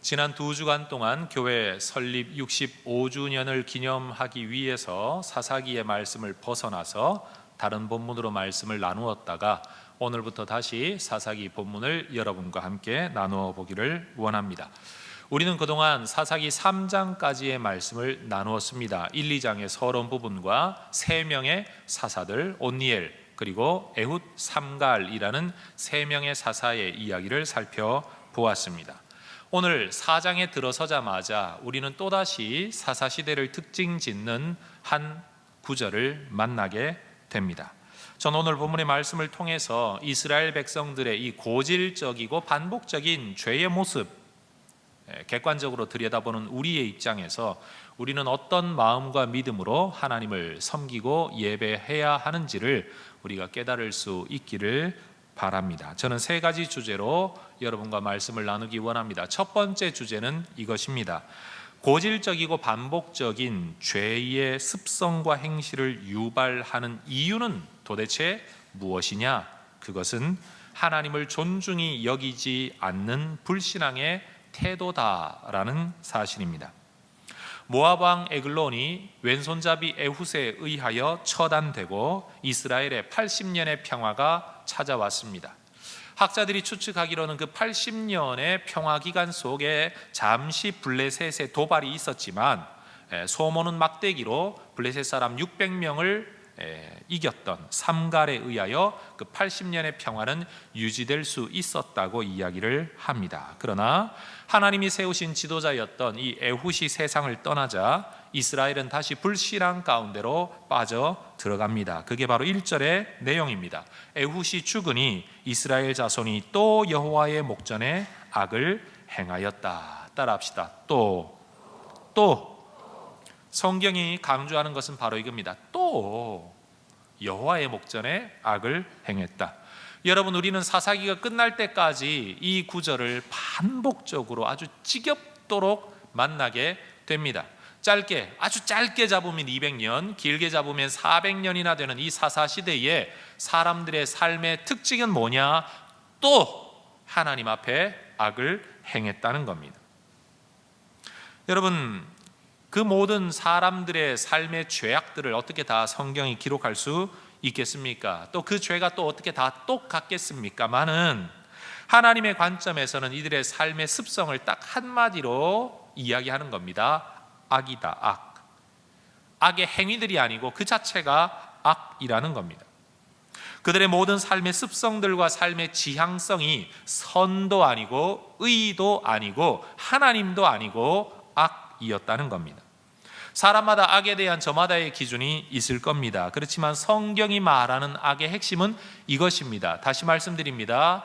지난 2주간 동안 교회 설립 65주년을 기념하기 위해서 사사기의 말씀을 벗어나서 다른 본문으로 말씀을 나누었다가 오늘부터 다시 사사기 본문을 여러분과 함께 나누어 보기를 원합니다. 우리는 그동안 사사기 3장까지의 말씀을 나누었습니다. 1, 2장의 서론 부분과 3명의 사사들 온니엘 그리고 에훗 삼갈이라는 3명의 사사의 이야기를 살펴보았습니다. 오늘 4장에 들어서자마자 우리는 또다시 사사시대를 특징 짓는 한 구절을 만나게 됩니다. 전 오늘 본문의 말씀을 통해서 이스라엘 백성들의 이 고질적이고 반복적인 죄의 모습 객관적으로 들여다보는 우리의 입장에서 우리는 어떤 마음과 믿음으로 하나님을 섬기고 예배해야 하는지를 우리가 깨달을 수 있기를 바랍니다. 저는 3가지 주제로 여러분과 말씀을 나누기 원합니다. 첫 번째 주제는 이것입니다. 고질적이고 반복적인 죄의 습성과 행실을 유발하는 이유는 도대체 무엇이냐? 그것은 하나님을 존중히 여기지 않는 불신앙의 태도다라는 사실입니다. 모압 왕 에글론이 왼손잡이 에훗에 의하여 처단되고 이스라엘의 80년의 평화가 찾아왔습니다. 학자들이 추측하기로는 그 80년의 평화 기간 속에 잠시 블레셋의 도발이 있었지만 소문은 막대기로 블레셋 사람 600명을 이겼던 삼갈에 의하여 그 80년의 평화는 유지될 수 있었다고 이야기를 합니다. 그러나 하나님이 세우신 지도자였던 이 에훗이 세상을 떠나자 이스라엘은 다시 불신앙 가운데로 빠져 들어갑니다. 그게 바로 1절의 내용입니다. 에훗이 죽으니 이스라엘 자손이 또 여호와의 목전에 악을 행하였다. 따라합시다. 또 성경이 강조하는 것은 바로 이겁니다. 또 여호와의 목전에 악을 행했다. 여러분, 우리는 사사기가 끝날 때까지 이 구절을 반복적으로 아주 지겹도록 만나게 됩니다. 아주 짧게 잡으면 200년, 길게 잡으면 400년이나 되는 이 사사시대에 사람들의 삶의 특징은 뭐냐? 또 하나님 앞에 악을 행했다는 겁니다. 여러분, 그 모든 사람들의 삶의 죄악들을 어떻게 다 성경이 기록할 수 있겠습니까? 또 그 죄가 또 어떻게 다 똑같겠습니까만은 하나님의 관점에서는 이들의 삶의 습성을 딱 한마디로 이야기하는 겁니다. 악이다, 악. 악의 행위들이 아니고 그 자체가 악이라는 겁니다. 그들의 모든 삶의 습성들과 삶의 지향성이 선도 아니고 의도 아니고 하나님도 아니고 악이었다는 겁니다. 사람마다 악에 대한 저마다의 기준이 있을 겁니다. 그렇지만 성경이 말하는 악의 핵심은 이것입니다. 다시 말씀드립니다.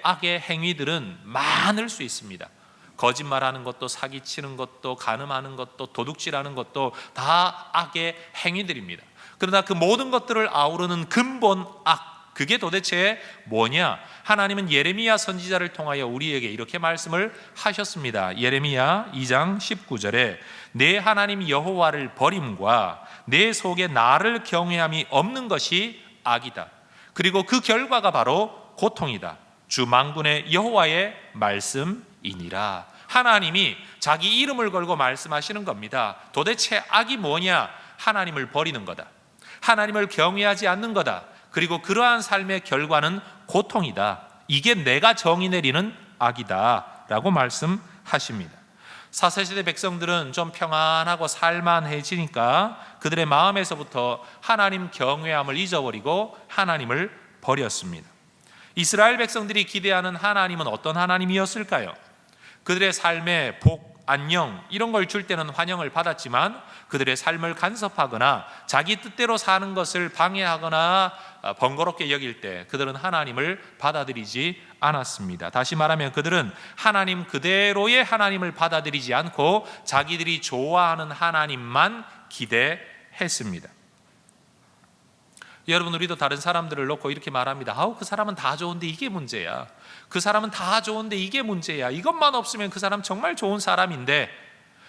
악의 행위들은 많을 수 있습니다. 거짓말하는 것도, 사기치는 것도, 간음하는 것도, 도둑질하는 것도 다 악의 행위들입니다. 그러나 그 모든 것들을 아우르는 근본 악, 그게 도대체 뭐냐? 하나님은 예레미야 선지자를 통하여 우리에게 이렇게 말씀을 하셨습니다. 예레미야 2장 19절에 내 하나님 여호와를 버림과 내 속에 나를 경외함이 없는 것이 악이다. 그리고 그 결과가 바로 고통이다. 주 만군의 여호와의 말씀이니라. 하나님이 자기 이름을 걸고 말씀하시는 겁니다. 도대체 악이 뭐냐? 하나님을 버리는 거다. 하나님을 경외하지 않는 거다. 그리고 그러한 삶의 결과는 고통이다. 이게 내가 정의 내리는 악이다 라고 말씀하십니다. 사사시대 백성들은 좀 평안하고 살만해지니까 그들의 마음에서부터 하나님 경외함을 잊어버리고 하나님을 버렸습니다. 이스라엘 백성들이 기대하는 하나님은 어떤 하나님이었을까요? 그들의 삶에 복, 안녕 이런 걸 줄 때는 환영을 받았지만 그들의 삶을 간섭하거나 자기 뜻대로 사는 것을 방해하거나 번거롭게 여길 때 그들은 하나님을 받아들이지 않았습니다. 다시 말하면 그들은 하나님 그대로의 하나님을 받아들이지 않고 자기들이 좋아하는 하나님만 기대했습니다. 여러분, 우리도 다른 사람들을 놓고 이렇게 말합니다. 그 사람은 다 좋은데 이게 문제야. 그 사람은 다 좋은데 이게 문제야. 이것만 없으면 그 사람 정말 좋은 사람인데,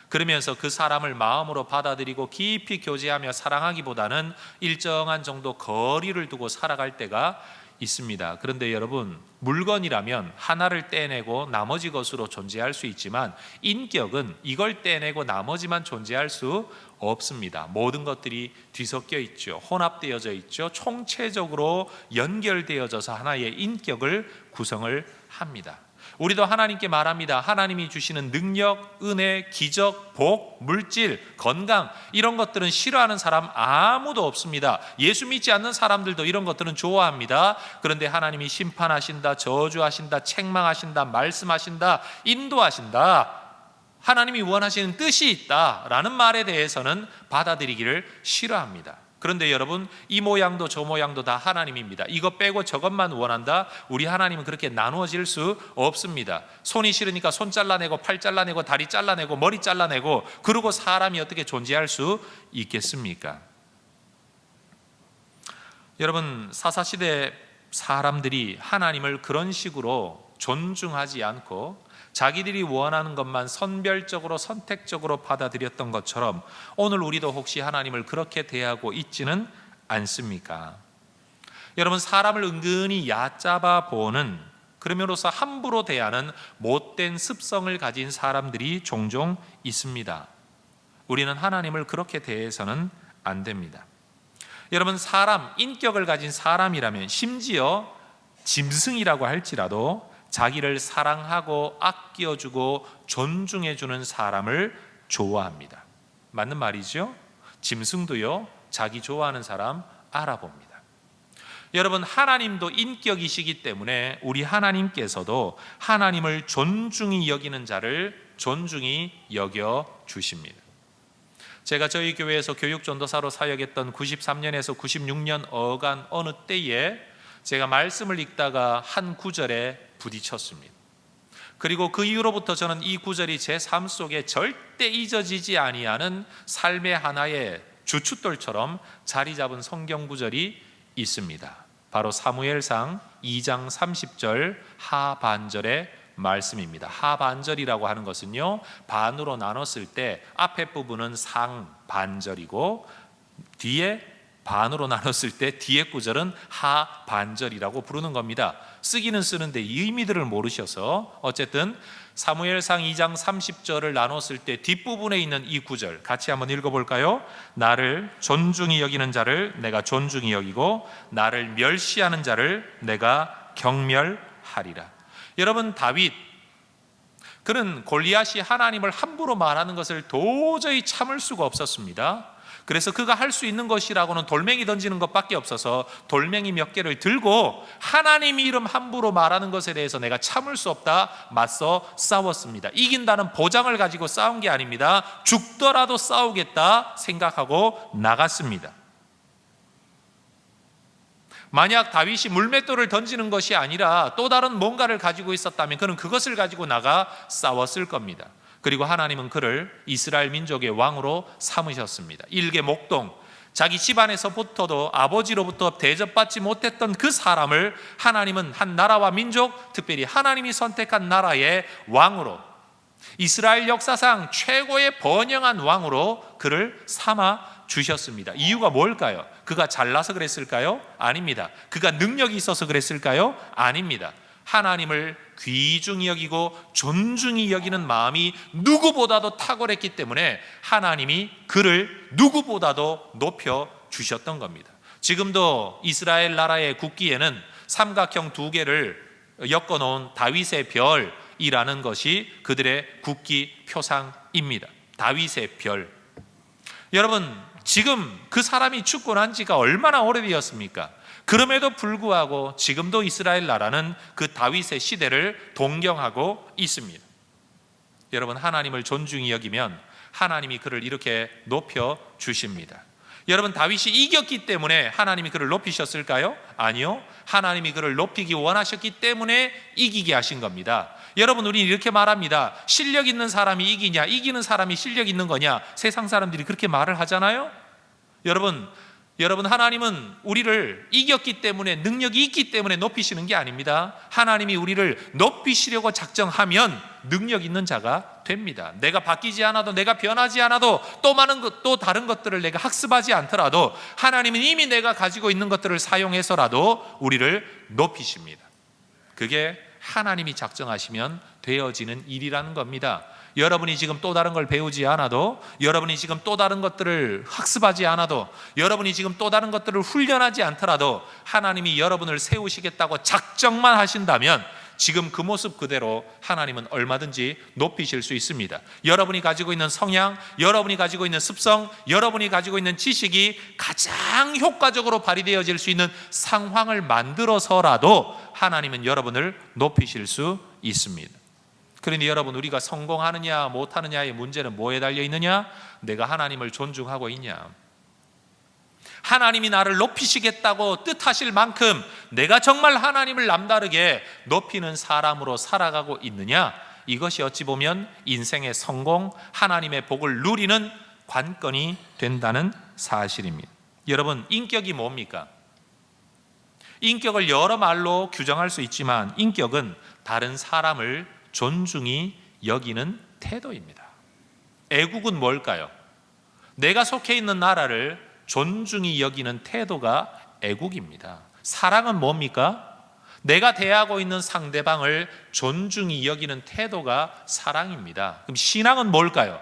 그러면서 그 사람을 마음으로 받아들이고 깊이 교제하며 사랑하기보다는 일정한 정도 거리를 두고 살아갈 때가 있습니다. 그런데 여러분, 물건이라면 하나를 떼내고 나머지 것으로 존재할 수 있지만 인격은 이걸 떼내고 나머지만 존재할 수 없습니다. 모든 것들이 뒤섞여 있죠. 혼합되어져 있죠. 총체적으로 연결되어져서 하나의 인격을 구성을 합니다. 우리도 하나님께 말합니다. 하나님이 주시는 능력, 은혜, 기적, 복, 물질, 건강, 이런 것들은 싫어하는 사람 아무도 없습니다. 예수 믿지 않는 사람들도 이런 것들은 좋아합니다. 그런데 하나님이 심판하신다, 저주하신다, 책망하신다, 말씀하신다, 인도하신다, 하나님이 원하시는 뜻이 있다라는 말에 대해서는 받아들이기를 싫어합니다. 그런데 여러분, 이 모양도 저 모양도 다 하나님입니다. 이거 빼고 저것만 원한다? 우리 하나님은 그렇게 나누어질 수 없습니다. 손이 싫으니까 손 잘라내고 팔 잘라내고 다리 잘라내고 머리 잘라내고 그러고 사람이 어떻게 존재할 수 있겠습니까? 여러분, 사사시대 사람들이 하나님을 그런 식으로 존중하지 않고 자기들이 원하는 것만 선별적으로 선택적으로 받아들였던 것처럼 오늘 우리도 혹시 하나님을 그렇게 대하고 있지는 않습니까? 여러분, 사람을 은근히 얕잡아 보는, 그러므로서 함부로 대하는 못된 습성을 가진 사람들이 종종 있습니다. 우리는 하나님을 그렇게 대해서는 안 됩니다. 여러분, 사람, 인격을 가진 사람이라면 심지어 짐승이라고 할지라도 자기를 사랑하고 아껴주고 존중해주는 사람을 좋아합니다. 맞는 말이죠? 짐승도요, 자기 좋아하는 사람 알아봅니다. 여러분, 하나님도 인격이시기 때문에 우리 하나님께서도 하나님을 존중히 여기는 자를 존중히 여겨 주십니다. 제가 저희 교회에서 교육전도사로 사역했던 93년에서 96년 어간 어느 때에 제가 말씀을 읽다가 한 구절에 부딪혔습니다. 그리고 그 이후로부터 저는 이 구절이 제 삶 속에 절대 잊어지지 아니하는 삶의 하나의 주춧돌처럼 자리 잡은 성경 구절이 있습니다. 바로 사무엘상 2장 30절 하반절의 말씀입니다. 하반절이라고 하는 것은요, 반으로 나눴을 때 앞에 부분은 상반절이고 뒤에 반으로 나눴을 때 뒤에 구절은 하반절이라고 부르는 겁니다. 쓰기는 쓰는데 이 의미들을 모르셔서 어쨌든 사무엘상 2장 30절을 나눴을 때 뒷부분에 있는 이 구절 같이 한번 읽어볼까요? 나를 존중히 여기는 자를 내가 존중히 여기고 나를 멸시하는 자를 내가 경멸하리라. 여러분, 다윗, 그는 골리앗이 하나님을 함부로 말하는 것을 도저히 참을 수가 없었습니다. 그래서 그가 할 수 있는 것이라고는 돌멩이 던지는 것밖에 없어서 돌멩이 몇 개를 들고 하나님 이름 함부로 말하는 것에 대해서 내가 참을 수 없다 맞서 싸웠습니다. 이긴다는 보장을 가지고 싸운 게 아닙니다. 죽더라도 싸우겠다 생각하고 나갔습니다. 만약 다윗이 물맷돌을 던지는 것이 아니라 또 다른 뭔가를 가지고 있었다면 그는 그것을 가지고 나가 싸웠을 겁니다. 그리고 하나님은 그를 이스라엘 민족의 왕으로 삼으셨습니다. 일개 목동, 자기 집안에서부터도 아버지로부터 대접받지 못했던 그 사람을 하나님은 한 나라와 민족, 특별히 하나님이 선택한 나라의 왕으로, 이스라엘 역사상 최고의 번영한 왕으로 그를 삼아 주셨습니다. 이유가 뭘까요? 그가 잘나서 그랬을까요? 아닙니다. 그가 능력이 있어서 그랬을까요? 아닙니다. 하나님을 귀중히 여기고 존중히 여기는 마음이 누구보다도 탁월했기 때문에 하나님이 그를 누구보다도 높여 주셨던 겁니다. 지금도 이스라엘 나라의 국기에는 삼각형 두 개를 엮어놓은 다윗의 별이라는 것이 그들의 국기 표상입니다. 다윗의 별. 여러분, 지금 그 사람이 죽고 난 지가 얼마나 오래되었습니까? 그럼에도 불구하고 지금도 이스라엘 나라는 그 다윗의 시대를 동경하고 있습니다. 여러분, 하나님을 존중히 여기면 하나님이 그를 이렇게 높여 주십니다. 여러분, 다윗이 이겼기 때문에 하나님이 그를 높이셨을까요? 아니요. 하나님이 그를 높이기 원하셨기 때문에 이기게 하신 겁니다. 여러분, 우리는 이렇게 말합니다. 실력 있는 사람이 이기냐, 이기는 사람이 실력 있는 거냐, 세상 사람들이 그렇게 말을 하잖아요. 여러분 여러분, 하나님은 우리를 이겼기 때문에, 능력이 있기 때문에 높이시는 게 아닙니다. 하나님이 우리를 높이시려고 작정하면 능력 있는 자가 됩니다. 내가 바뀌지 않아도, 내가 변하지 않아도, 또 다른 것들을 내가 학습하지 않더라도 하나님은 이미 내가 가지고 있는 것들을 사용해서라도 우리를 높이십니다. 그게 하나님이 작정하시면 되어지는 일이라는 겁니다. 여러분이 지금 또 다른 걸 배우지 않아도, 여러분이 지금 또 다른 것들을 학습하지 않아도, 여러분이 지금 또 다른 것들을 훈련하지 않더라도 하나님이 여러분을 세우시겠다고 작정만 하신다면 지금 그 모습 그대로 하나님은 얼마든지 높이실 수 있습니다. 여러분이 가지고 있는 성향, 여러분이 가지고 있는 습성, 여러분이 가지고 있는 지식이 가장 효과적으로 발휘되어질 수 있는 상황을 만들어서라도 하나님은 여러분을 높이실 수 있습니다. 그러니 여러분, 우리가 성공하느냐 못하느냐의 문제는 뭐에 달려 있느냐? 내가 하나님을 존중하고 있냐? 하나님이 나를 높이시겠다고 뜻하실 만큼 내가 정말 하나님을 남다르게 높이는 사람으로 살아가고 있느냐? 이것이 어찌 보면 인생의 성공, 하나님의 복을 누리는 관건이 된다는 사실입니다. 여러분, 인격이 뭡니까? 인격을 여러 말로 규정할 수 있지만 인격은 다른 사람을 존중히 여기는 태도입니다. 애국은 뭘까요? 내가 속해 있는 나라를 존중히 여기는 태도가 애국입니다. 사랑은 뭡니까? 내가 대하고 있는 상대방을 존중히 여기는 태도가 사랑입니다. 그럼 신앙은 뭘까요?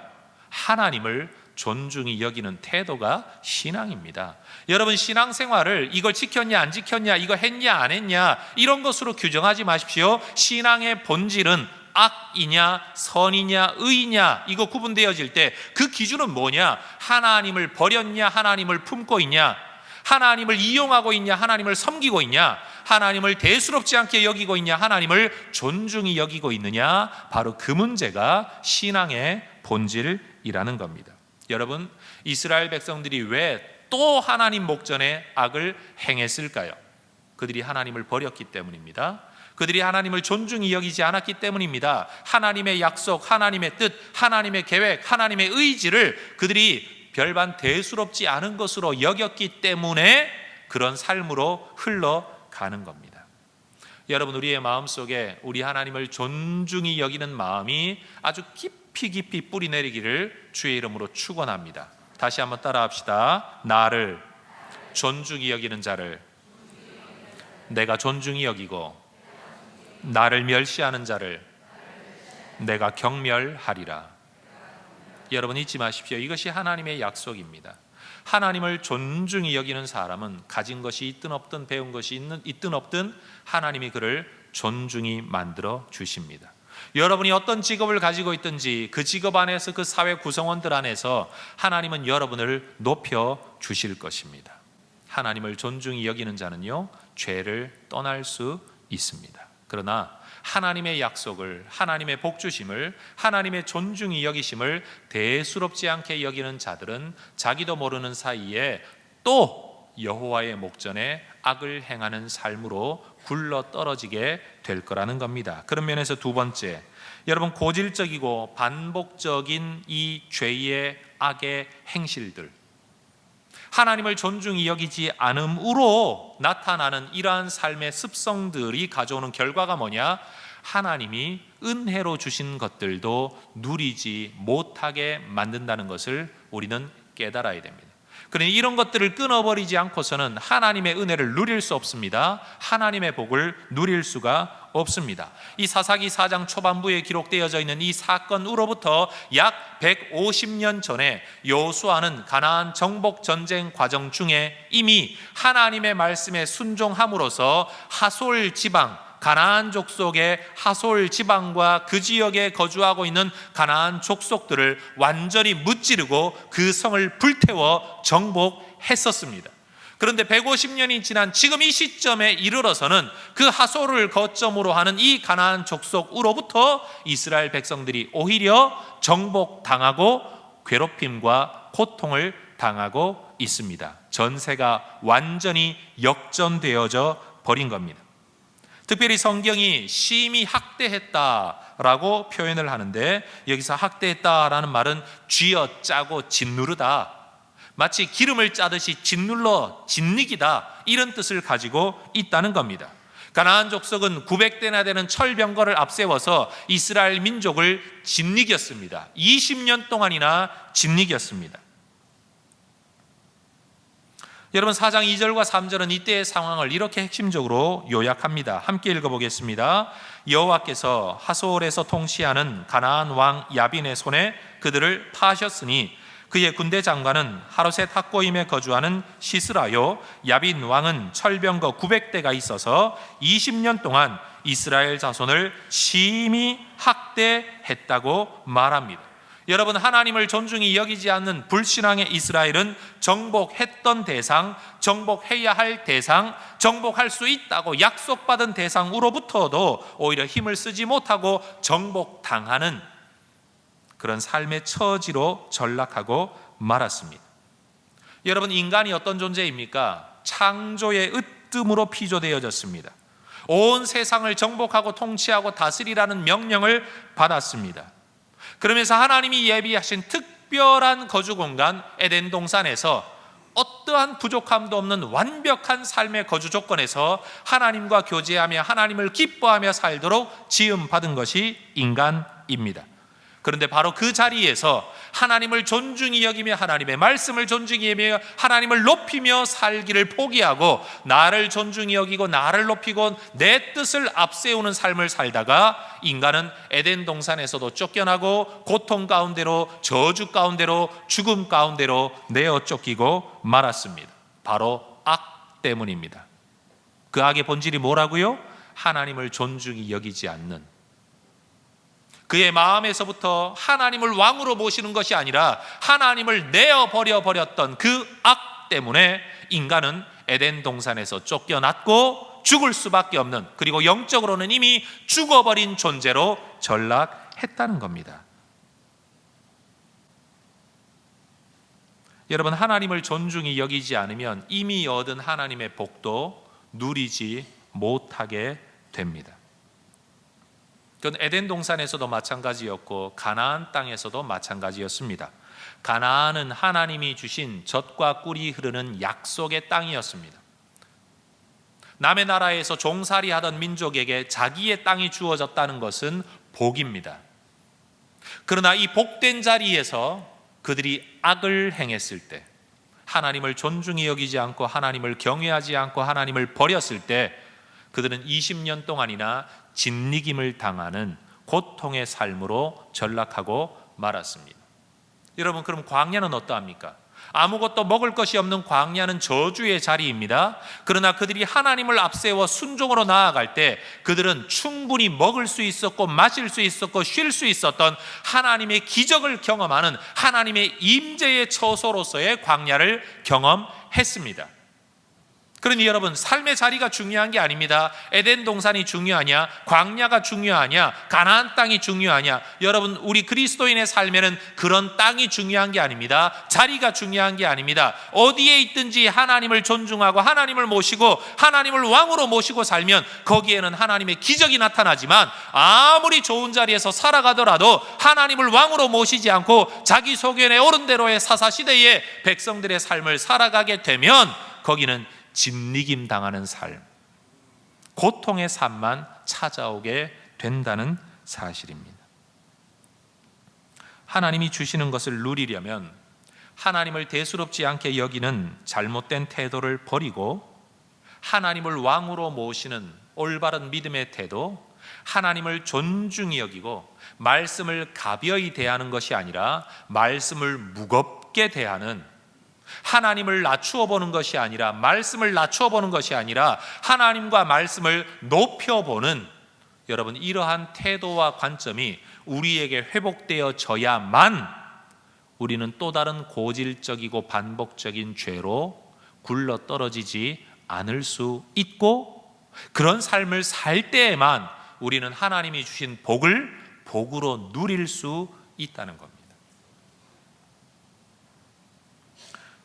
하나님을 존중히 여기는 태도가 신앙입니다. 여러분, 신앙생활을 이걸 지켰냐 안 지켰냐, 이거 했냐 안 했냐, 이런 것으로 규정하지 마십시오. 신앙의 본질은 악이냐 선이냐 의냐, 이거 구분되어질 때 그 기준은 뭐냐? 하나님을 버렸냐, 하나님을 품고 있냐, 하나님을 이용하고 있냐, 하나님을 섬기고 있냐, 하나님을 대수롭지 않게 여기고 있냐, 하나님을 존중히 여기고 있느냐, 바로 그 문제가 신앙의 본질이라는 겁니다. 여러분, 이스라엘 백성들이 왜 또 하나님 목전에 악을 행했을까요? 그들이 하나님을 버렸기 때문입니다. 그들이 하나님을 존중히 여기지 않았기 때문입니다. 하나님의 약속, 하나님의 뜻, 하나님의 계획, 하나님의 의지를 그들이 별반 대수롭지 않은 것으로 여겼기 때문에 그런 삶으로 흘러가는 겁니다. 여러분, 우리의 마음속에 우리 하나님을 존중히 여기는 마음이 아주 깊이 뿌리 내리기를 주의 이름으로 축원합니다. 다시 한번 따라합시다. 나를 존중히 여기는 자를 내가 존중히 여기고, 나를 멸시하는 자를 내가 경멸하리라. 여러분, 잊지 마십시오. 이것이 하나님의 약속입니다. 하나님을 존중히 여기는 사람은 가진 것이 있든 없든, 배운 것이 있든 없든 하나님이 그를 존중히 만들어 주십니다. 여러분이 어떤 직업을 가지고 있든지 그 직업 안에서, 그 사회 구성원들 안에서 하나님은 여러분을 높여 주실 것입니다. 하나님을 존중히 여기는 자는요, 죄를 떠날 수 있습니다. 그러나 하나님의 약속을, 하나님의 복주심을, 하나님의 존중히 여기심을 대수롭지 않게 여기는 자들은 자기도 모르는 사이에 또 여호와의 목전에 악을 행하는 삶으로 굴러 떨어지게 될 거라는 겁니다. 그런 면에서 두 번째, 여러분, 고질적이고 반복적인 이 죄의 악의 행실들, 하나님을 존중히 여기지 않음으로 나타나는 이러한 삶의 습성들이 가져오는 결과가 뭐냐? 하나님이 은혜로 주신 것들도 누리지 못하게 만든다는 것을 우리는 깨달아야 됩니다. 그러니 이런 것들을 끊어버리지 않고서는 하나님의 은혜를 누릴 수 없습니다. 하나님의 복을 누릴 수가 없습니다. 이 사사기 4장 초반부에 기록되어져 있는 이 사건으로부터 약 150년 전에 여호수아는 가나안 정복 전쟁 과정 중에 이미 하나님의 말씀에 순종함으로써 하솔 지방, 가나안 족속의 하솔 지방과 그 지역에 거주하고 있는 가나안 족속들을 완전히 무찌르고 그 성을 불태워 정복했었습니다. 그런데 150년이 지난 지금 이 시점에 이르러서는 그 하솔을 거점으로 하는 이 가나안 족속으로부터 이스라엘 백성들이 오히려 정복당하고 괴롭힘과 고통을 당하고 있습니다. 전세가 완전히 역전되어져 버린 겁니다. 특별히 성경이 심히 학대했다라고 표현을 하는데, 여기서 학대했다라는 말은 쥐어짜고 짓누르다, 마치 기름을 짜듯이 짓눌러 짓이기다, 이런 뜻을 가지고 있다는 겁니다. 가나안 족속은 900대나 되는 철병거를 앞세워서 이스라엘 민족을 짓이겼습니다. 20년 동안이나 짓이겼습니다. 여러분, 4장 2절과 3절은 이때의 상황을 이렇게 핵심적으로 요약합니다. 함께 읽어보겠습니다. 여호와께서 하솔에서 통치하는 가나안 왕 야빈의 손에 그들을 파하셨으니 그의 군대 장관은 하로셋 학고임에 거주하는 시스라요, 야빈 왕은 철병거 900대가 있어서 20년 동안 이스라엘 자손을 심히 학대했다고 말합니다. 여러분, 하나님을 존중히 여기지 않는 불신앙의 이스라엘은 정복했던 대상, 정복해야 할 대상, 정복할 수 있다고 약속받은 대상으로부터도 오히려 힘을 쓰지 못하고 정복당하는 그런 삶의 처지로 전락하고 말았습니다. 여러분, 인간이 어떤 존재입니까? 창조의 으뜸으로 피조되어졌습니다. 온 세상을 정복하고 통치하고 다스리라는 명령을 받았습니다. 그러면서 하나님이 예비하신 특별한 거주 공간 에덴 동산에서 어떠한 부족함도 없는 완벽한 삶의 거주 조건에서 하나님과 교제하며 하나님을 기뻐하며 살도록 지음받은 것이 인간입니다. 그런데 바로 그 자리에서 하나님을 존중히 여기며 하나님의 말씀을 존중히 여기며 하나님을 높이며 살기를 포기하고 나를 존중히 여기고 나를 높이고 내 뜻을 앞세우는 삶을 살다가 인간은 에덴 동산에서도 쫓겨나고 고통 가운데로, 저주 가운데로, 죽음 가운데로 내어 쫓기고 말았습니다. 바로 악 때문입니다. 그 악의 본질이 뭐라고요? 하나님을 존중히 여기지 않는, 그의 마음에서부터 하나님을 왕으로 모시는 것이 아니라 하나님을 내어버려 버렸던 그 악 때문에 인간은 에덴 동산에서 쫓겨났고 죽을 수밖에 없는, 그리고 영적으로는 이미 죽어버린 존재로 전락했다는 겁니다. 여러분, 하나님을 존중히 여기지 않으면 이미 얻은 하나님의 복도 누리지 못하게 됩니다. 그건 에덴 동산에서도 마찬가지였고 가나안 땅에서도 마찬가지였습니다. 가나안은 하나님이 주신 젖과 꿀이 흐르는 약속의 땅이었습니다. 남의 나라에서 종살이 하던 민족에게 자기의 땅이 주어졌다는 것은 복입니다. 그러나 이 복된 자리에서 그들이 악을 행했을 때, 하나님을 존중히 여기지 않고 하나님을 경외하지 않고 하나님을 버렸을 때 그들은 20년 동안이나 짓이김을 당하는 고통의 삶으로 전락하고 말았습니다. 여러분, 그럼 광야는 어떠합니까? 아무것도 먹을 것이 없는 광야는 저주의 자리입니다. 그러나 그들이 하나님을 앞세워 순종으로 나아갈 때 그들은 충분히 먹을 수 있었고 마실 수 있었고 쉴 수 있었던 하나님의 기적을 경험하는 하나님의 임재의 처소로서의 광야를 경험했습니다. 그러니 여러분, 삶의 자리가 중요한 게 아닙니다. 에덴 동산이 중요하냐, 광야가 중요하냐, 가나안 땅이 중요하냐. 여러분, 우리 그리스도인의 삶에는 그런 땅이 중요한 게 아닙니다. 자리가 중요한 게 아닙니다. 어디에 있든지 하나님을 존중하고 하나님을 모시고 하나님을 왕으로 모시고 살면 거기에는 하나님의 기적이 나타나지만, 아무리 좋은 자리에서 살아가더라도 하나님을 왕으로 모시지 않고 자기 소견에 오른 대로의 사사시대의 백성들의 삶을 살아가게 되면 거기는 짓이김 당하는 삶, 고통의 삶만 찾아오게 된다는 사실입니다. 하나님이 주시는 것을 누리려면 하나님을 대수롭지 않게 여기는 잘못된 태도를 버리고 하나님을 왕으로 모시는 올바른 믿음의 태도, 하나님을 존중히 여기고 말씀을 가벼이 대하는 것이 아니라 말씀을 무겁게 대하는, 하나님을 낮추어 보는 것이 아니라 말씀을 낮추어 보는 것이 아니라 하나님과 말씀을 높여보는, 여러분, 이러한 태도와 관점이 우리에게 회복되어져야만 우리는 또 다른 고질적이고 반복적인 죄로 굴러 떨어지지 않을 수 있고, 그런 삶을 살 때에만 우리는 하나님이 주신 복을 복으로 누릴 수 있다는 겁니다.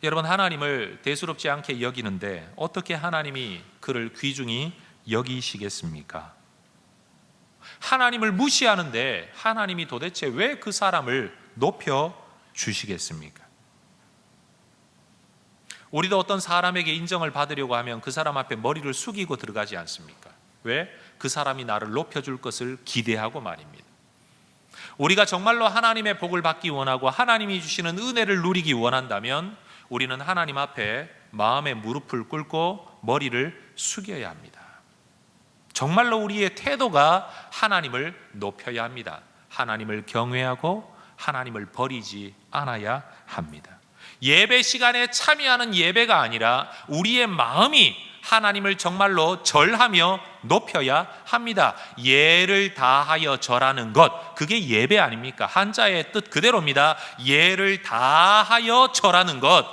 여러분, 하나님을 대수롭지 않게 여기는데 어떻게 하나님이 그를 귀중히 여기시겠습니까? 하나님을 무시하는데 하나님이 도대체 왜 그 사람을 높여 주시겠습니까? 우리도 어떤 사람에게 인정을 받으려고 하면 그 사람 앞에 머리를 숙이고 들어가지 않습니까? 왜? 그 사람이 나를 높여줄 것을 기대하고 말입니다. 우리가 정말로 하나님의 복을 받기 원하고 하나님이 주시는 은혜를 누리기 원한다면 우리는 하나님 앞에 마음의 무릎을 꿇고 머리를 숙여야 합니다. 정말로 우리의 태도가 하나님을 높여야 합니다. 하나님을 경외하고 하나님을 버리지 않아야 합니다. 예배 시간에 참여하는 예배가 아니라 우리의 마음이 하나님을 정말로 절하며 높여야 합니다. 예를 다하여 절하는 것, 그게 예배 아닙니까? 한자의 뜻 그대로입니다. 예를 다하여 절하는 것.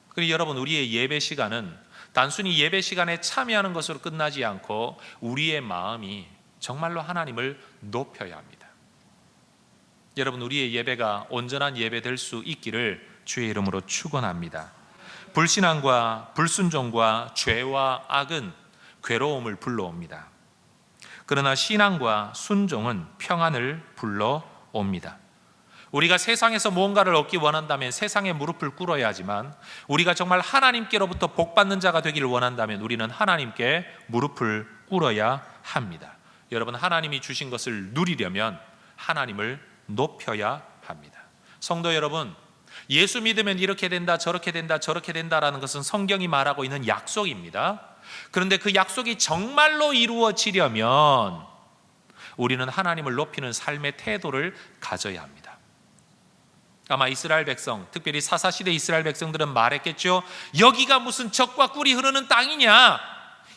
그리고 여러분, 우리의 예배 시간은 단순히 예배 시간에 참여하는 것으로 끝나지 않고 우리의 마음이 정말로 하나님을 높여야 합니다. 여러분, 우리의 예배가 온전한 예배 될 수 있기를 주의 이름으로 축원합니다. 불신앙과 불순종과 죄와 악은 괴로움을 불러옵니다. 그러나 신앙과 순종은 평안을 불러옵니다. 우리가 세상에서 무언가를 얻기 원한다면 세상에 무릎을 꿇어야 하지만 우리가 정말 하나님께로부터 복받는 자가 되기를 원한다면 우리는 하나님께 무릎을 꿇어야 합니다. 여러분, 하나님이 주신 것을 누리려면 하나님을 높여야 합니다. 성도 여러분, 예수 믿으면 이렇게 된다, 저렇게 된다, 저렇게 된다라는 것은 성경이 말하고 있는 약속입니다. 그런데 그 약속이 정말로 이루어지려면 우리는 하나님을 높이는 삶의 태도를 가져야 합니다. 아마 이스라엘 백성, 특별히 사사시대 이스라엘 백성들은 말했겠죠. 여기가 무슨 젖과 꿀이 흐르는 땅이냐?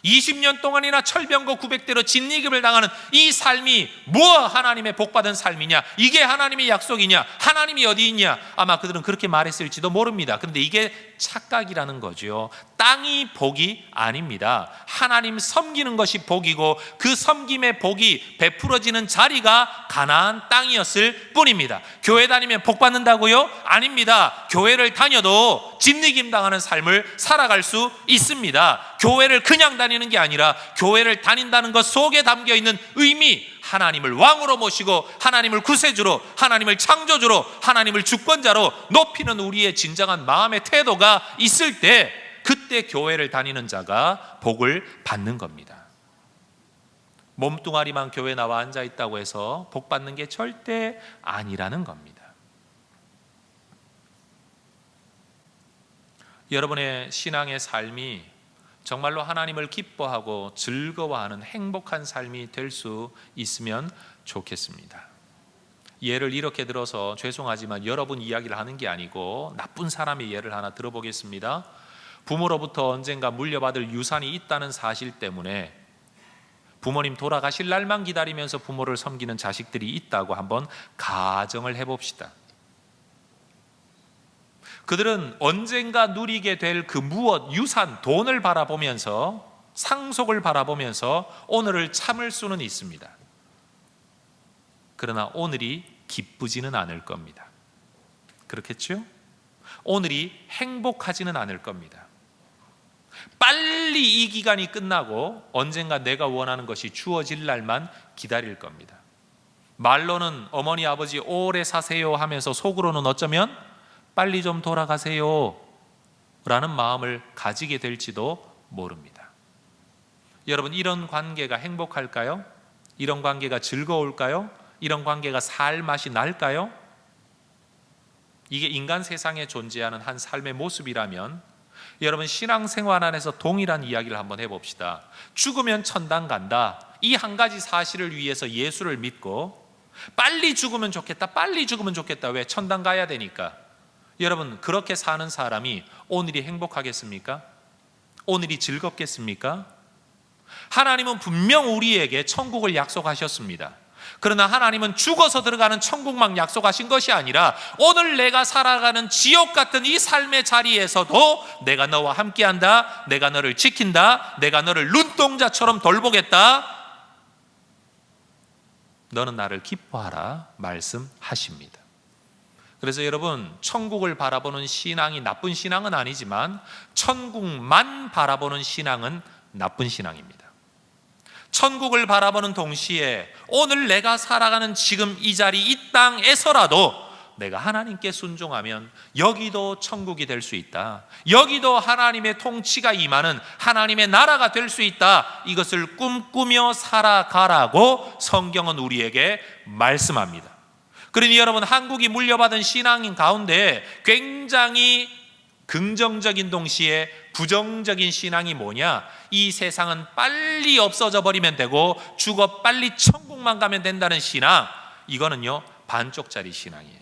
20년 동안이나 철병거 900대로 진리급을 당하는 이 삶이 뭐 하나님의 복받은 삶이냐? 이게 하나님의 약속이냐? 하나님이 어디 있냐? 아마 그들은 그렇게 말했을지도 모릅니다. 그런데 이게 착각이라는 거죠. 땅이 복이 아닙니다. 하나님 섬기는 것이 복이고 그 섬김의 복이 베풀어지는 자리가 가나안 땅이었을 뿐입니다. 교회 다니면 복 받는다고요? 아닙니다. 교회를 다녀도 진리김 당하는 삶을 살아갈 수 있습니다. 교회를 그냥 다니는 게 아니라 교회를 다닌다는 것 속에 담겨 있는 의미, 하나님을 왕으로 모시고 하나님을 구세주로, 하나님을 창조주로, 하나님을 주권자로 높이는 우리의 진정한 마음의 태도가 있을 때 그때 교회를 다니는 자가 복을 받는 겁니다. 몸뚱아리만 교회 나와 앉아 있다고 해서 복 받는 게 절대 아니라는 겁니다. 여러분의 신앙의 삶이 정말로 하나님을 기뻐하고 즐거워하는 행복한 삶이 될 수 있으면 좋겠습니다. 예를 이렇게 들어서 죄송하지만 여러분 이야기를 하는 게 아니고 나쁜 사람의 예를 하나 들어보겠습니다. 부모로부터 언젠가 물려받을 유산이 있다는 사실 때문에 부모님 돌아가실 날만 기다리면서 부모를 섬기는 자식들이 있다고 한번 가정을 해봅시다. 그들은 언젠가 누리게 될 그 무엇, 유산, 돈을 바라보면서, 상속을 바라보면서 오늘을 참을 수는 있습니다. 그러나 오늘이 기쁘지는 않을 겁니다. 그렇겠죠? 오늘이 행복하지는 않을 겁니다. 빨리 이 기간이 끝나고 언젠가 내가 원하는 것이 주어질 날만 기다릴 겁니다. 말로는 어머니 아버지 오래 사세요 하면서 속으로는 어쩌면 빨리 좀 돌아가세요 라는 마음을 가지게 될지도 모릅니다. 여러분, 이런 관계가 행복할까요? 이런 관계가 즐거울까요? 이런 관계가 살 맛이 날까요? 이게 인간 세상에 존재하는 한 삶의 모습이라면 여러분, 신앙생활 안에서 동일한 이야기를 한번 해봅시다. 죽으면 천당 간다, 이 한 가지 사실을 위해서 예수를 믿고 빨리 죽으면 좋겠다, 빨리 죽으면 좋겠다. 왜? 천당 가야 되니까. 여러분, 그렇게 사는 사람이 오늘이 행복하겠습니까? 오늘이 즐겁겠습니까? 하나님은 분명 우리에게 천국을 약속하셨습니다. 그러나 하나님은 죽어서 들어가는 천국만 약속하신 것이 아니라 오늘 내가 살아가는 지옥 같은 이 삶의 자리에서도 내가 너와 함께한다, 내가 너를 지킨다, 내가 너를 눈동자처럼 돌보겠다, 너는 나를 기뻐하라 말씀하십니다. 그래서 여러분, 천국을 바라보는 신앙이 나쁜 신앙은 아니지만 천국만 바라보는 신앙은 나쁜 신앙입니다. 천국을 바라보는 동시에 오늘 내가 살아가는 지금 이 자리, 이 땅에서라도 내가 하나님께 순종하면 여기도 천국이 될 수 있다. 여기도 하나님의 통치가 임하는 하나님의 나라가 될 수 있다. 이것을 꿈꾸며 살아가라고 성경은 우리에게 말씀합니다. 그러니 여러분, 한국이 물려받은 신앙인 가운데 굉장히 긍정적인 동시에 부정적인 신앙이 뭐냐? 이 세상은 빨리 없어져 버리면 되고 죽어 빨리 천국만 가면 된다는 신앙, 이거는요 반쪽짜리 신앙이에요.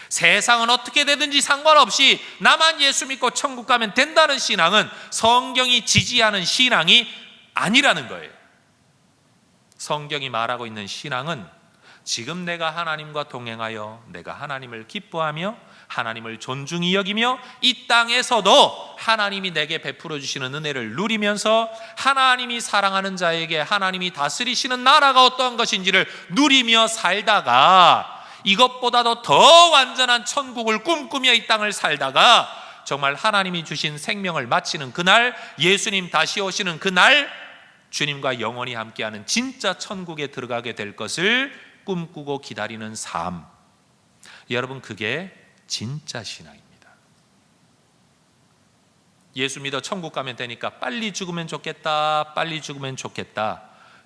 세상은 어떻게 되든지 상관없이 나만 예수 믿고 천국 가면 된다는 신앙은 성경이 지지하는 신앙이 아니라는 거예요. 성경이 말하고 있는 신앙은 지금 내가 하나님과 동행하여 내가 하나님을 기뻐하며 하나님을 존중히 여기며 이 땅에서도 하나님이 내게 베풀어 주시는 은혜를 누리면서 하나님이 사랑하는 자에게 하나님이 다스리시는 나라가 어떠한 것인지를 누리며 살다가 이것보다도 더 완전한 천국을 꿈꾸며 이 땅을 살다가 정말 하나님이 주신 생명을 마치는 그날, 예수님 다시 오시는 그날 주님과 영원히 함께하는 진짜 천국에 들어가게 될 것을 꿈꾸고 기다리는 삶, 여러분, 그게 진짜 신앙입니다. 예수 믿어 천국 가면 되니까 빨리 죽으면 좋겠다, 빨리 죽으면 좋겠다.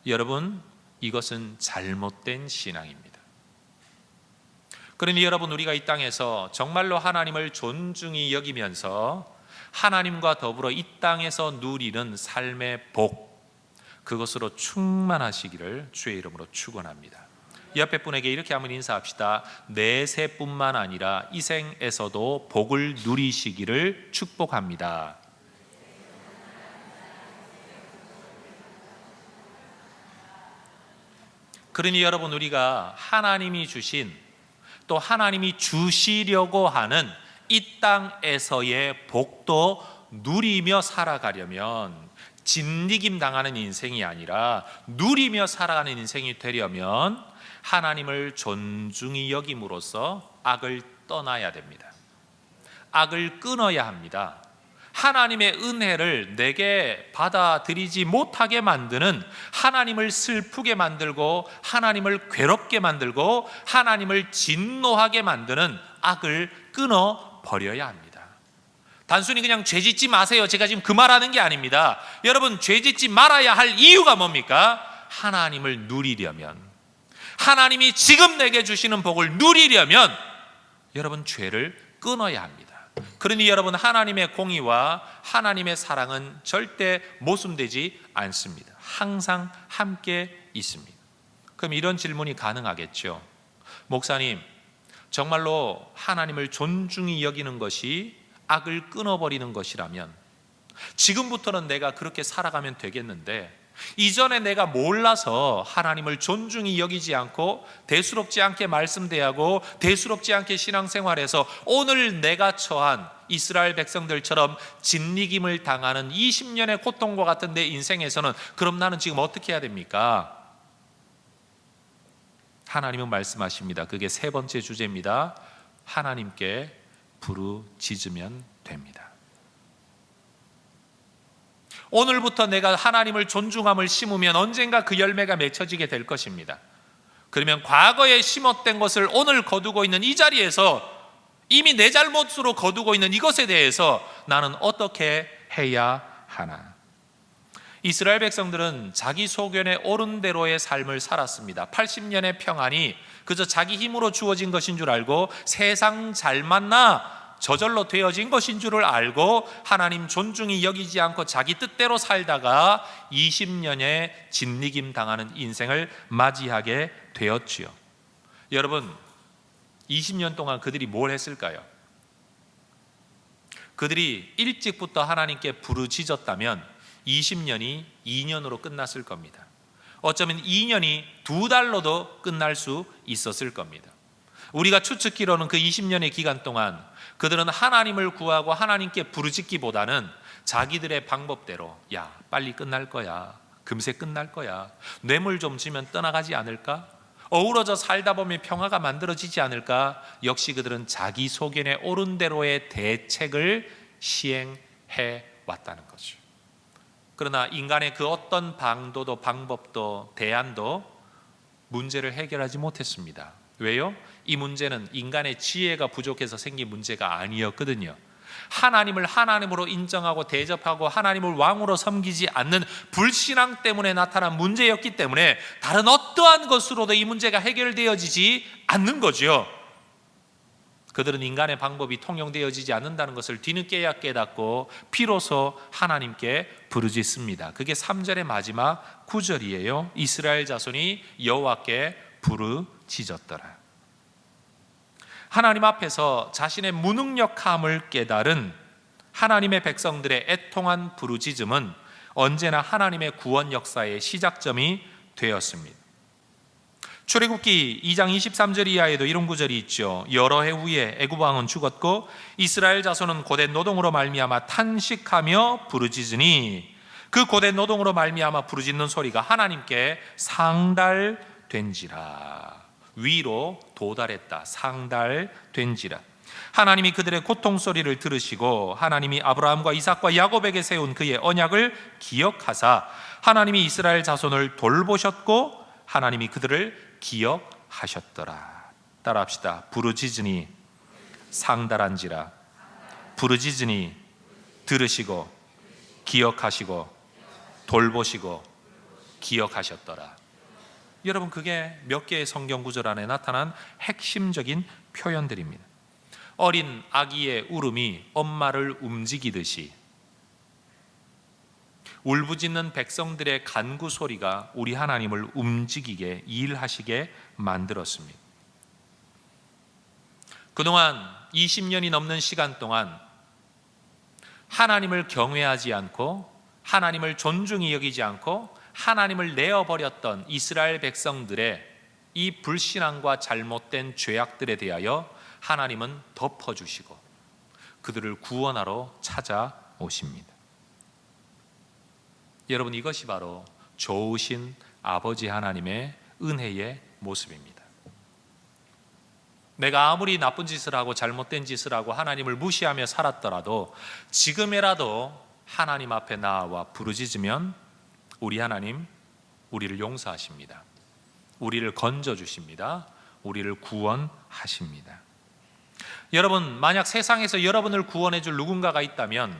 여러분, 이것은 잘못된 신앙입니다. 그러니 여러분, 우리가 이 땅에서 정말로 하나님을 존중히 여기면서 하나님과 더불어 이 땅에서 누리는 삶의 복, 그것으로 충만하시기를 주의 이름으로 축원합니다. 옆에 분에게 이렇게 한번 인사합시다. 내세뿐만 아니라 이 생에서도 복을 누리시기를 축복합니다. 그러니 여러분, 우리가 하나님이 주신 또 하나님이 주시려고 하는 이 땅에서의 복도 누리며 살아가려면, 진리김 당하는 인생이 아니라 누리며 살아가는 인생이 되려면 하나님을 존중히 여김으로써 악을 떠나야 됩니다. 악을 끊어야 합니다. 하나님의 은혜를 내게 받아들이지 못하게 만드는, 하나님을 슬프게 만들고 하나님을 괴롭게 만들고 하나님을 진노하게 만드는 악을 끊어 버려야 합니다. 단순히 그냥 죄짓지 마세요, 제가 지금 그 말하는 게 아닙니다. 여러분, 죄짓지 말아야 할 이유가 뭡니까? 하나님을 누리려면, 하나님이 지금 내게 주시는 복을 누리려면 여러분, 죄를 끊어야 합니다. 그러니 여러분, 하나님의 공의와 하나님의 사랑은 절대 모순되지 않습니다. 항상 함께 있습니다. 그럼 이런 질문이 가능하겠죠. 목사님, 정말로 하나님을 존중히 여기는 것이 악을 끊어버리는 것이라면 지금부터는 내가 그렇게 살아가면 되겠는데, 이전에 내가 몰라서 하나님을 존중히 여기지 않고 대수롭지 않게 말씀 대하고 대수롭지 않게 신앙생활해서 오늘 내가 처한 이스라엘 백성들처럼 진리김을 당하는 20년의 고통과 같은 내 인생에서는 그럼 나는 지금 어떻게 해야 됩니까? 하나님은 말씀하십니다. 그게 세 번째 주제입니다. 하나님께 부르짖으면 됩니다. 오늘부터 내가 하나님을 존중함을 심으면 언젠가 그 열매가 맺혀지게 될 것입니다. 그러면 과거에 심었던 것을 오늘 거두고 있는 이 자리에서, 이미 내 잘못으로 거두고 있는 이것에 대해서 나는 어떻게 해야 하나? 이스라엘 백성들은 자기 소견에 옳은 대로의 삶을 살았습니다. 80년의 평안이 그저 자기 힘으로 주어진 것인 줄 알고, 세상 잘 만나 저절로 되어진 것인 줄을 알고 하나님 존중히 여기지 않고 자기 뜻대로 살다가 20년의 진리김 당하는 인생을 맞이하게 되었지요. 여러분, 20년 동안 그들이 뭘 했을까요? 그들이 일찍부터 하나님께 부르짖었다면 20년이 2년으로 끝났을 겁니다. 어쩌면 2년이 2달로도 끝날 수 있었을 겁니다. 우리가 추측기로는 그 20년의 기간 동안 그들은 하나님을 구하고 하나님께 부르짖기보다는 자기들의 방법대로, 야, 빨리 끝날 거야, 금세 끝날 거야, 뇌물 좀 주면 떠나가지 않을까, 어우러져 살다 보면 평화가 만들어지지 않을까, 역시 그들은 자기 소견에 옳은 대로의 대책을 시행해 왔다는 거죠. 그러나 인간의 그 어떤 방도도 방법도 대안도 문제를 해결하지 못했습니다. 왜요? 이 문제는 인간의 지혜가 부족해서 생긴 문제가 아니었거든요. 하나님을 하나님으로 인정하고 대접하고 하나님을 왕으로 섬기지 않는 불신앙 때문에 나타난 문제였기 때문에 다른 어떠한 것으로도 이 문제가 해결되어지지 않는 거죠. 그들은 인간의 방법이 통용되어지지 않는다는 것을 뒤늦게야 깨닫고 비로소 하나님께 부르짖습니다. 그게 3절의 마지막 구절이에요. 이스라엘 자손이 여호와께 부르짖었더라. 하나님 앞에서 자신의 무능력함을 깨달은 하나님의 백성들의 애통한 부르짖음은 언제나 하나님의 구원 역사의 시작점이 되었습니다. 출애굽기 2장 23절 이하에도 이런 구절이 있죠. 여러 해 후에 애굽 왕은 죽었고 이스라엘 자손은 고된 노동으로 말미암아 탄식하며 부르짖으니 그 고된 노동으로 말미암아 부르짖는 소리가 하나님께 상달된지라. 위로 도달했다. 상달된지라. 하나님이 그들의 고통 소리를 들으시고 하나님이 아브라함과 이삭과 야곱에게 세운 그의 언약을 기억하사 하나님이 이스라엘 자손을 돌보셨고 하나님이 그들을 기억하셨더라. 따라합시다. 부르짖으니 상달한지라. 부르짖으니 들으시고 기억하시고 돌보시고 기억하셨더라. 여러분, 그게 몇 개의 성경 구절 안에 나타난 핵심적인 표현들입니다. 어린 아기의 울음이 엄마를 움직이듯이 울부짖는 백성들의 간구 소리가 우리 하나님을 움직이게 일하시게 만들었습니다. 그동안 20년이 넘는 시간 동안 하나님을 경외하지 않고 하나님을 존중히 여기지 않고 하나님을 내어버렸던 이스라엘 백성들의 이 불신앙과 잘못된 죄악들에 대하여 하나님은 덮어주시고 그들을 구원하러 찾아오십니다. 여러분, 이것이 바로 좋으신 아버지 하나님의 은혜의 모습입니다. 내가 아무리 나쁜 짓을 하고 잘못된 짓을 하고 하나님을 무시하며 살았더라도 지금이라도 하나님 앞에 나와 부르짖으면 우리 하나님 우리를 용서하십니다. 우리를 건져주십니다. 우리를 구원하십니다. 여러분, 만약 세상에서 여러분을 구원해 줄 누군가가 있다면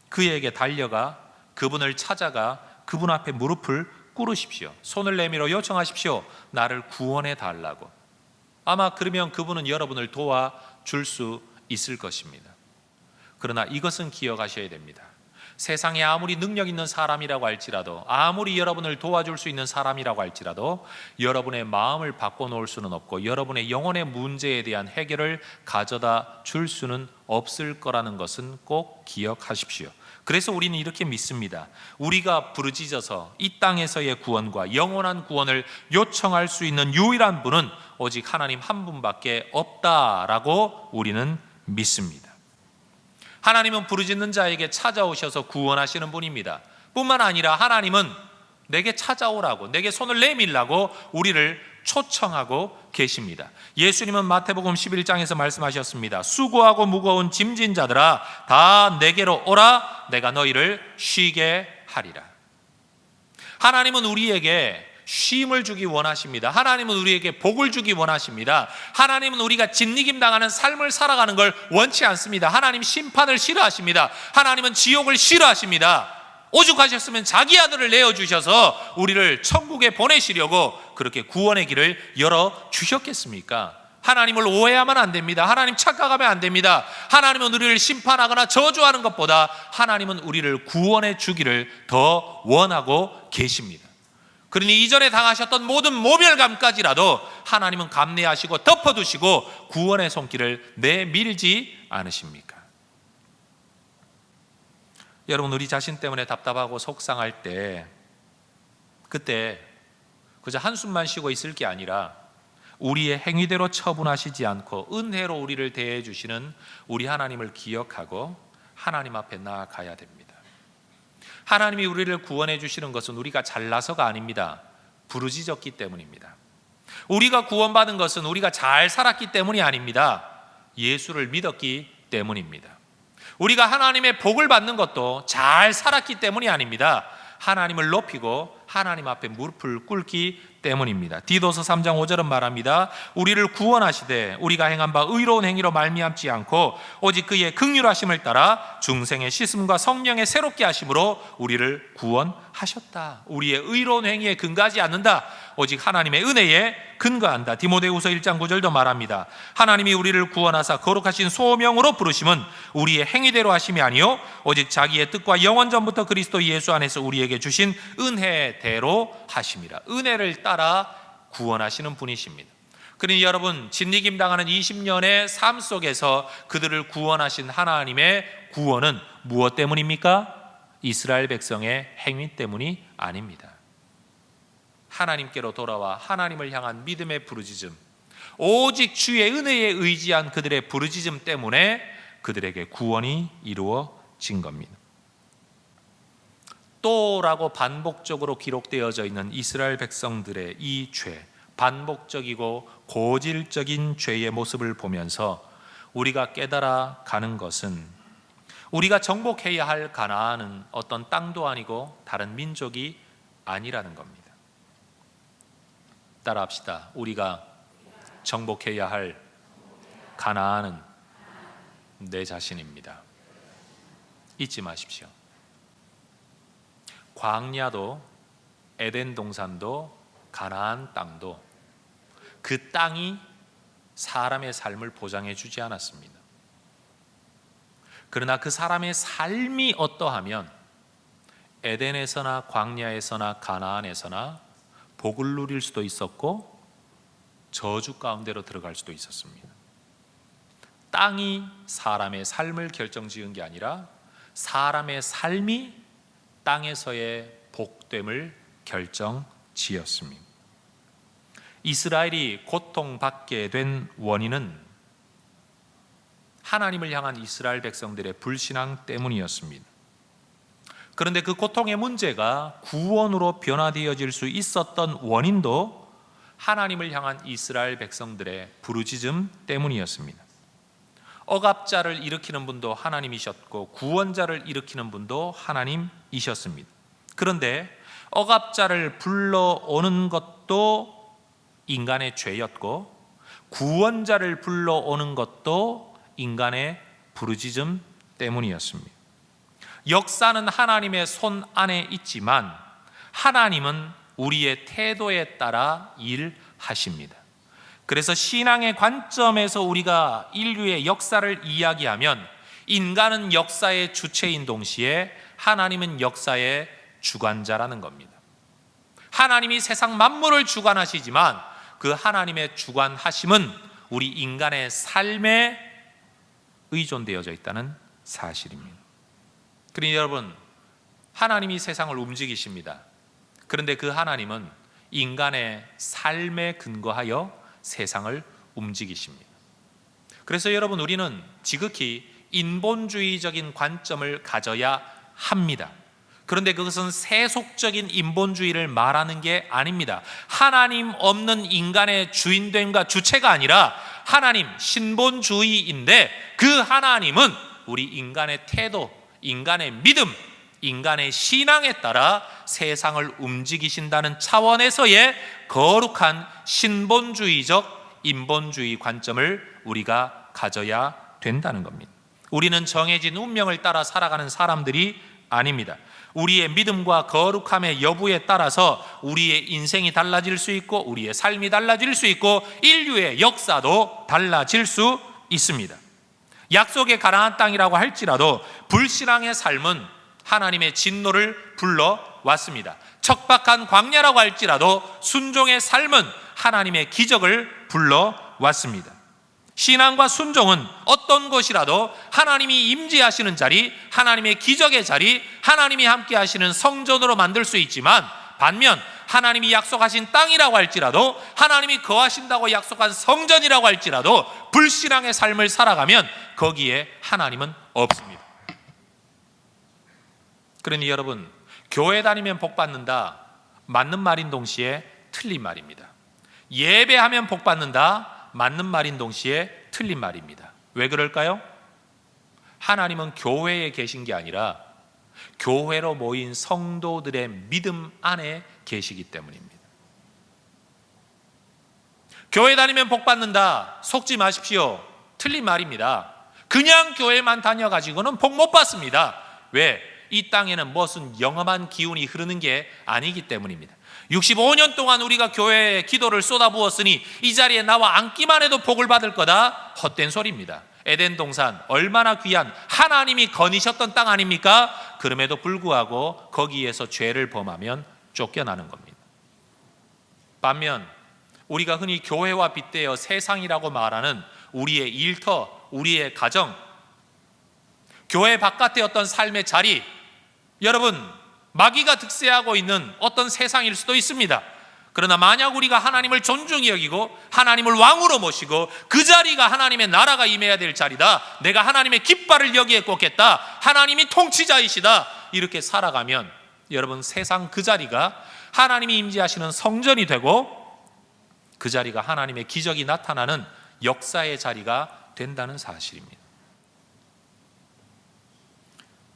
그에게 달려가 그분을 찾아가 그분 앞에 무릎을 꿇으십시오. 손을 내밀어 요청하십시오. 나를 구원해 달라고. 아마 그러면 그분은 여러분을 도와줄 수 있을 것입니다. 그러나 이것은 기억하셔야 됩니다. 세상에 아무리 능력 있는 사람이라고 할지라도 아무리 여러분을 도와줄 수 있는 사람이라고 할지라도 여러분의 마음을 바꿔놓을 수는 없고 여러분의 영혼의 문제에 대한 해결을 가져다 줄 수는 없을 거라는 것은 꼭 기억하십시오. 그래서 우리는 이렇게 믿습니다. 우리가 부르짖어서 이 땅에서의 구원과 영원한 구원을 요청할 수 있는 유일한 분은 오직 하나님 한 분밖에 없다라고 우리는 믿습니다. 하나님은 부르짖는 자에게 찾아오셔서 구원하시는 분입니다. 뿐만 아니라 하나님은 내게 찾아오라고, 내게 손을 내밀라고 우리를 초청하고 계십니다. 예수님은 마태복음 11장에서 말씀하셨습니다. 수고하고 무거운 짐진 자들아 다 내게로 오라, 내가 너희를 쉬게 하리라. 하나님은 우리에게 쉼을 주기 원하십니다. 하나님은 우리에게 복을 주기 원하십니다. 하나님은 우리가 진리김 당하는 삶을 살아가는 걸 원치 않습니다. 하나님 심판을 싫어하십니다. 하나님은 지옥을 싫어하십니다. 오죽하셨으면 자기 아들을 내어주셔서 우리를 천국에 보내시려고 그렇게 구원의 길을 열어주셨겠습니까? 하나님을 오해하면 안 됩니다. 하나님 착각하면 안 됩니다. 하나님은 우리를 심판하거나 저주하는 것보다 하나님은 우리를 구원해 주기를 더 원하고 계십니다. 그러니 이전에 당하셨던 모든 모멸감까지라도 하나님은 감내하시고 덮어두시고 구원의 손길을 내밀지 않으십니까? 여러분, 우리 자신 때문에 답답하고 속상할 때 그때 그저 한숨만 쉬고 있을 게 아니라 우리의 행위대로 처분하시지 않고 은혜로 우리를 대해 주시는 우리 하나님을 기억하고 하나님 앞에 나아가야 됩니다. 하나님이 우리를 구원해 주시는 것은 우리가 잘나서가 아닙니다. 부르짖었기 때문입니다. 우리가 구원받은 것은 우리가 잘 살았기 때문이 아닙니다. 예수를 믿었기 때문입니다. 우리가 하나님의 복을 받는 것도 잘 살았기 때문이 아닙니다. 하나님을 높이고 하나님 앞에 무릎을 꿇기 때문입니다. 디도서 3장 5절은 말합니다. 우리를 구원하시되 우리가 행한 바 의로운 행위로 말미암지 않고 오직 그의 긍휼하심을 따라 중생의 씻음과 성령의 새롭게 하심으로 우리를 구원하셨다. 우리의 의로운 행위에 근거하지 않는다. 오직 하나님의 은혜에 근거한다. 디모데후서 1장 9절도 말합니다. 하나님이 우리를 구원하사 거룩하신 소명으로 부르심은 우리의 행위대로 하심이 아니요 오직 자기의 뜻과 영원 전부터 그리스도 예수 안에서 우리에게 주신 은혜대로 하심이라. 은혜를 따라 구원하시는 분이십니다. 그러니 여러분, 진리김 당하는 20년의 삶 속에서 그들을 구원하신 하나님의 구원은 무엇 때문입니까? 이스라엘 백성의 행위 때문이 아닙니다. 하나님께로 돌아와 하나님을 향한 믿음의 부르짖음, 오직 주의 은혜에 의지한 그들의 부르짖음 때문에 그들에게 구원이 이루어진 겁니다. 또라고 반복적으로 기록되어져 있는 이스라엘 백성들의 이 죄, 반복적이고 고질적인 죄의 모습을 보면서 우리가 깨달아 가는 것은 우리가 정복해야 할 가나안은 어떤 땅도 아니고 다른 민족이 아니라는 겁니다. 따라합시다. 우리가 정복해야 할 가나안은 내 자신입니다. 잊지 마십시오. 광야도 에덴 동산도 가나안 땅도 그 땅이 사람의 삶을 보장해 주지 않았습니다. 그러나 그 사람의 삶이 어떠하면 에덴에서나 광야에서나 가나안에서나 복을 누릴 수도 있었고 저주 가운데로 들어갈 수도 있었습니다. 땅이 사람의 삶을 결정지은 게 아니라 사람의 삶이 땅에서의 복됨을 결정지었습니다. 이스라엘이 고통받게 된 원인은 하나님을 향한 이스라엘 백성들의 불신앙 때문이었습니다. 그런데 그 고통의 문제가 구원으로 변화되어질 수 있었던 원인도 하나님을 향한 이스라엘 백성들의 부르짖음 때문이었습니다. 억압자를 일으키는 분도 하나님이셨고 구원자를 일으키는 분도 하나님이셨습니다. 그런데 억압자를 불러오는 것도 인간의 죄였고 구원자를 불러오는 것도 인간의 부르짖음 때문이었습니다. 역사는 하나님의 손 안에 있지만 하나님은 우리의 태도에 따라 일하십니다. 그래서 신앙의 관점에서 우리가 인류의 역사를 이야기하면 인간은 역사의 주체인 동시에 하나님은 역사의 주관자라는 겁니다. 하나님이 세상 만물을 주관하시지만 그 하나님의 주관하심은 우리 인간의 삶에 의존되어져 있다는 사실입니다. 그러니 여러분, 하나님이 세상을 움직이십니다. 그런데 그 하나님은 인간의 삶에 근거하여 세상을 움직이십니다. 그래서 여러분, 우리는 지극히 인본주의적인 관점을 가져야 합니다. 그런데 그것은 세속적인 인본주의를 말하는 게 아닙니다. 하나님 없는 인간의 주인됨과 주체가 아니라 하나님 신본주의인데 그 하나님은 우리 인간의 태도, 인간의 믿음, 인간의 신앙에 따라 세상을 움직이신다는 차원에서의 거룩한 신본주의적 인본주의 관점을 우리가 가져야 된다는 겁니다. 우리는 정해진 운명을 따라 살아가는 사람들이 아닙니다. 우리의 믿음과 거룩함의 여부에 따라서 우리의 인생이 달라질 수 있고 우리의 삶이 달라질 수 있고 인류의 역사도 달라질 수 있습니다. 약속의 가나안 땅이라고 할지라도 불신앙의 삶은 하나님의 진노를 불러왔습니다. 척박한 광야라고 할지라도 순종의 삶은 하나님의 기적을 불러왔습니다. 신앙과 순종은 어떤 것이라도 하나님이 임재하시는 자리, 하나님의 기적의 자리, 하나님이 함께 하시는 성전으로 만들 수 있지만 반면 하나님이 약속하신 땅이라고 할지라도 하나님이 거하신다고 약속한 성전이라고 할지라도 불신앙의 삶을 살아가면 거기에 하나님은 없습니다. 그러니 여러분, 교회 다니면 복 받는다, 맞는 말인 동시에 틀린 말입니다. 예배하면 복 받는다, 맞는 말인 동시에 틀린 말입니다. 왜 그럴까요? 하나님은 교회에 계신 게 아니라 교회로 모인 성도들의 믿음 안에 계시기 때문입니다. 교회 다니면 복 받는다. 속지 마십시오. 틀린 말입니다. 그냥 교회만 다녀가지고는 복 못 받습니다. 왜? 이 땅에는 무슨 영험한 기운이 흐르는 게 아니기 때문입니다. 65년 동안 우리가 교회에 기도를 쏟아부었으니 이 자리에 나와 앉기만 해도 복을 받을 거다? 헛된 소리입니다. 에덴 동산 얼마나 귀한 하나님이 거니셨던 땅 아닙니까? 그럼에도 불구하고 거기에서 죄를 범하면 쫓겨나는 겁니다. 반면 우리가 흔히 교회와 빗대어 세상이라고 말하는 우리의 일터, 우리의 가정, 교회 바깥의 어떤 삶의 자리, 여러분 마귀가 득세하고 있는 어떤 세상일 수도 있습니다. 그러나 만약 우리가 하나님을 존중히 여기고 하나님을 왕으로 모시고 그 자리가 하나님의 나라가 임해야 될 자리다, 내가 하나님의 깃발을 여기에 꽂겠다, 하나님이 통치자이시다, 이렇게 살아가면 여러분 세상 그 자리가 하나님이 임재하시는 성전이 되고 그 자리가 하나님의 기적이 나타나는 역사의 자리가 된다는 사실입니다.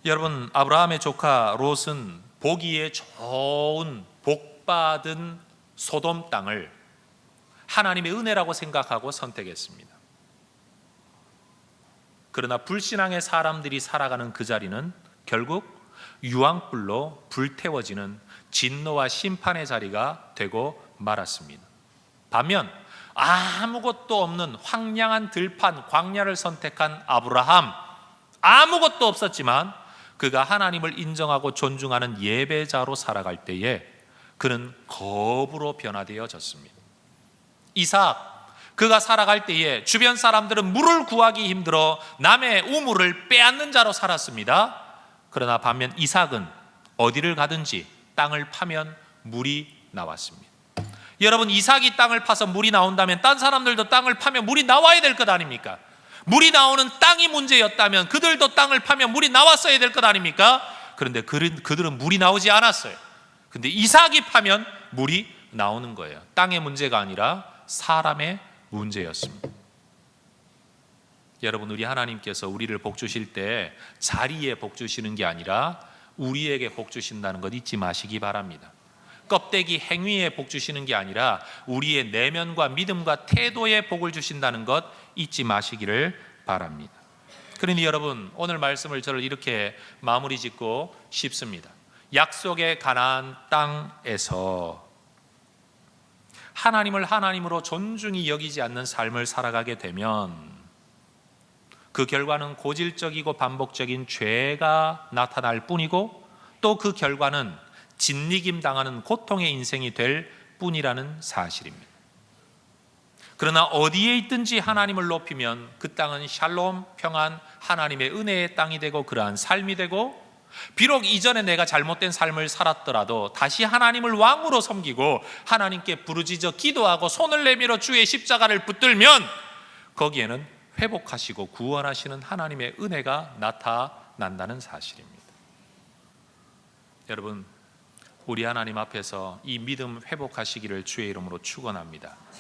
여러분 아브라함의 조카 롯은 보기에 좋은 복받은 소돔 땅을 하나님의 은혜라고 생각하고 선택했습니다. 그러나 불신앙의 사람들이 살아가는 그 자리는 결국 유황불로 불태워지는 진노와 심판의 자리가 되고 말았습니다. 반면 아무것도 없는 황량한 들판 광야를 선택한 아브라함, 아무것도 없었지만 그가 하나님을 인정하고 존중하는 예배자로 살아갈 때에 그는 거부로 변화되어졌습니다. 이삭, 그가 살아갈 때에 주변 사람들은 물을 구하기 힘들어 남의 우물을 빼앗는 자로 살았습니다. 그러나 반면 이삭은 어디를 가든지 땅을 파면 물이 나왔습니다. 여러분 이삭이 땅을 파서 물이 나온다면 딴 사람들도 땅을 파면 물이 나와야 될 것 아닙니까? 물이 나오는 땅이 문제였다면 그들도 땅을 파면 물이 나왔어야 될 것 아닙니까? 그런데 그들은 물이 나오지 않았어요. 근데 이삭이 파면 물이 나오는 거예요. 땅의 문제가 아니라 사람의 문제였습니다. 여러분 우리 하나님께서 우리를 복 주실 때 자리에 복 주시는 게 아니라 우리에게 복 주신다는 것 잊지 마시기 바랍니다. 껍데기 행위에 복 주시는 게 아니라 우리의 내면과 믿음과 태도에 복을 주신다는 것 잊지 마시기를 바랍니다. 그러니 여러분 오늘 말씀을 저를 이렇게 마무리 짓고 싶습니다. 약속의 가나안 땅에서 하나님을 하나님으로 존중히 여기지 않는 삶을 살아가게 되면 그 결과는 고질적이고 반복적인 죄가 나타날 뿐이고 또 그 결과는 진리김 당하는 고통의 인생이 될 뿐이라는 사실입니다. 그러나 어디에 있든지 하나님을 높이면 그 땅은 샬롬, 평안, 하나님의 은혜의 땅이 되고 그러한 삶이 되고 비록 이전에 내가 잘못된 삶을 살았더라도 다시 하나님을 왕으로 섬기고 하나님께 부르짖어 기도하고 손을 내밀어 주의 십자가를 붙들면 거기에는 회복하시고 구원하시는 하나님의 은혜가 나타난다는 사실입니다. 여러분 우리 하나님 앞에서 이 믿음 회복하시기를 주의 이름으로 축원합니다.